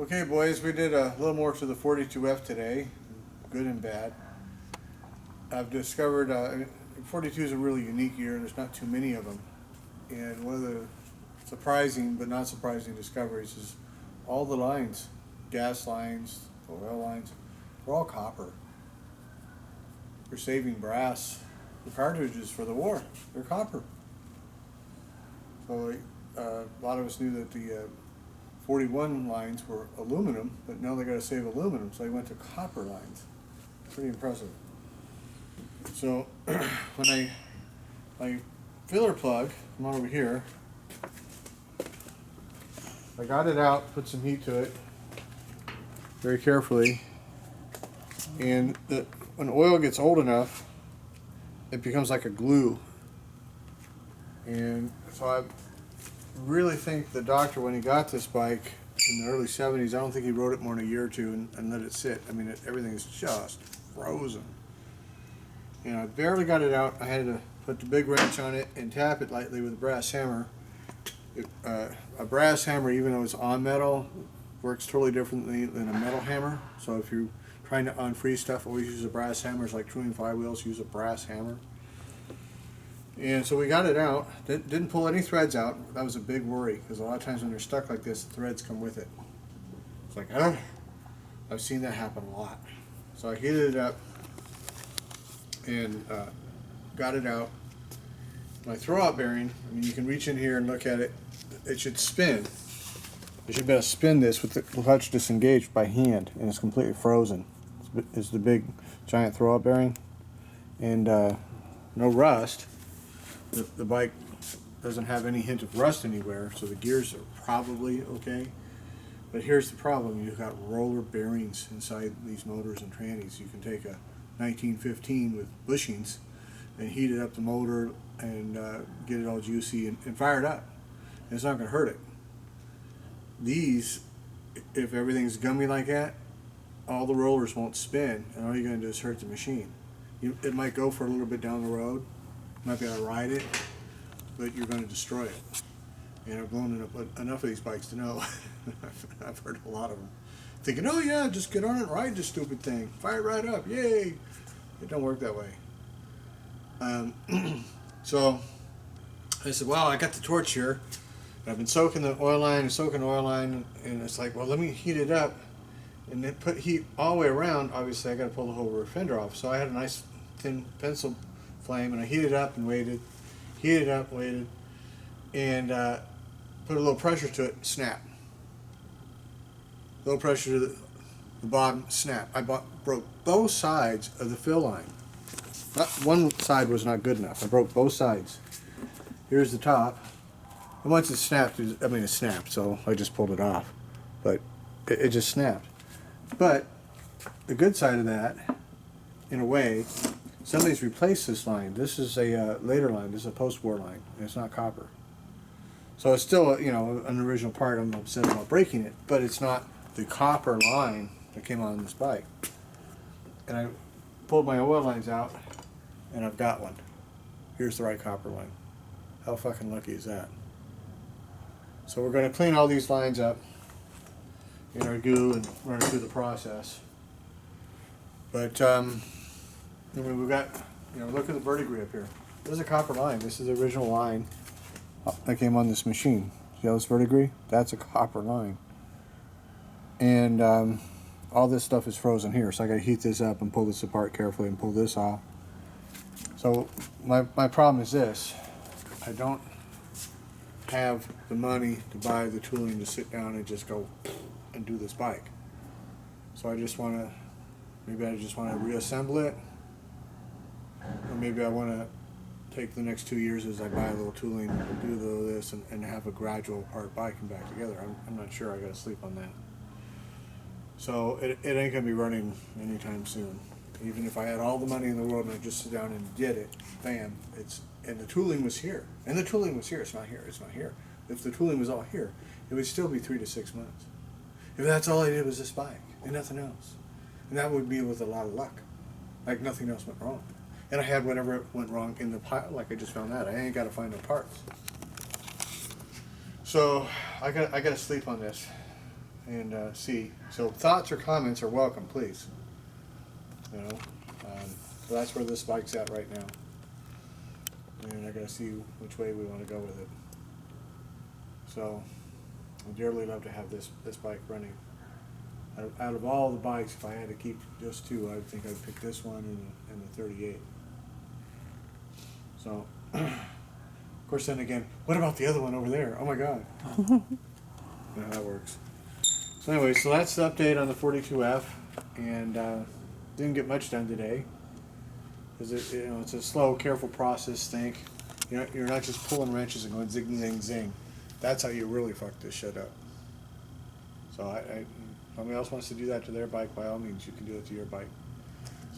Okay, boys, we did a little more to the 42F today, good and bad. I've discovered 42 is a really unique year. There's not too many of them. And one of the surprising but not surprising discoveries is all the lines, gas lines, oil lines, they're all copper. We're saving brass. The cartridges for the war, they're copper. So a lot of us knew that the 41 lines were aluminum, but now they got to save aluminum, so they went to copper lines. Pretty impressive. So when my filler plug, come on over here, I got it out, put some heat to it very carefully, and when oil gets old enough, it becomes like a glue. And so I really think the doctor, when he got this bike in the early 70s, I don't think he rode it more than a year or two and let it sit. I mean, everything is just frozen. And I barely got it out. I had to put the big wrench on it and tap it lightly with a brass hammer. A brass hammer, even though it's on metal, works totally differently than a metal hammer. So if you're trying to unfreeze stuff, always use a brass hammer. It's like tuning flywheels, use a brass hammer. And so we got it out. Didn't pull any threads out. That was a big worry, because a lot of times when they're stuck like this, the threads come with it. It's like, I've seen that happen a lot. So I heated it up and got it out. My throwout bearing, I mean, you can reach in here and look at it. It should spin. You should be able to spin this with the clutch disengaged by hand, and it's completely frozen. It's the big, giant throwout bearing. And no rust. The bike doesn't have any hint of rust anywhere, so the gears are probably okay. But here's the problem: you've got roller bearings inside these motors and trannies. You can take a 1915 with bushings and heat it up the motor and get it all juicy and fire it up. And it's not going to hurt it. These, if everything's gummy like that, all the rollers won't spin, and all you're going to do is hurt the machine. It might go for a little bit down the road. Might be able to ride it, but you're going to destroy it. And I've blown enough of these bikes to know. I've heard a lot of them thinking, oh yeah, just get on it and ride this stupid thing. Fire it right up, yay. It don't work that way. So I said, well, I got the torch here. I've been soaking the oil line, and it's like, well, let me heat it up. And then put heat all the way around. Obviously, I got to pull the whole rear fender off. So I had a nice thin pencil flame, and I heated up and waited, and put a little pressure to it, snap. Low pressure to the bottom, snap. I broke both sides of the fill line. Not one side was not good enough. I broke both sides. Here's the top. And once it snapped, it snapped, so I just pulled it off. But it just snapped. But the good side of that, in a way, somebody's replaced this line. This is a later line. This is a post-war line, and it's not copper. So it's still, an original part. I'm upset about breaking it, but it's not the copper line that came on this bike. And I pulled my oil lines out, and I've got one. Here's the right copper line. How fucking lucky is that? So we're going to clean all these lines up in our goo and run it through the process. But we've got, look at the verdigris up here. This is a copper line. This is the original line that came on this machine. See how this verdigris? That's a copper line. And all this stuff is frozen here, so I got to heat this up and pull this apart carefully and pull this off. So my problem is this: I don't have the money to buy the tooling to sit down and just go and do this bike. So I just want to, maybe I just want to reassemble it, or maybe I want to take the next 2 years as I buy a little tooling, do a little of this, and have a gradual part bike and back together. I'm not sure. I got to sleep on that. So it ain't going to be running anytime soon. Even if I had all the money in the world and I just sit down and did it, bam, and the tooling was here. And the tooling was here. It's not here. It's not here. If the tooling was all here, it would still be 3 to 6 months. If that's all I did was this bike and nothing else. And that would be with a lot of luck. Like nothing else went wrong. And I had whatever went wrong in the pile, like I just found out. I ain't got to find no parts. So I got to sleep on this. and see. So thoughts or comments are welcome, please. You know, so that's where this bike's at right now, and I gotta see which way we want to go with it. So I'd dearly love to have this bike running. Out of all the bikes, if I had to keep just two, I would think I'd pick this one and the 38. So, of course, then again, what about the other one over there? Oh my God. Yeah, that works. So anyway, so that's the update on the 42F, and didn't get much done today because it's a slow, careful process. Think, you're not just pulling wrenches and going zing, zing, zing. That's how you really fuck this shit up. So if somebody else wants to do that to their bike, by all means, you can do it to your bike.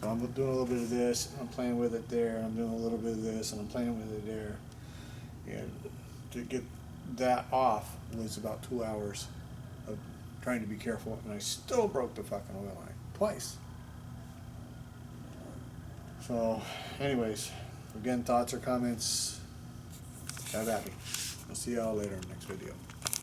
So I'm doing a little bit of this, I'm playing with it there, I'm doing a little bit of this, and I'm playing with it there. And to get that off was about 2 hours of trying to be careful, and I still broke the fucking oil line twice. So, anyways, again, thoughts or comments, have at me. I'll see y'all later in the next video.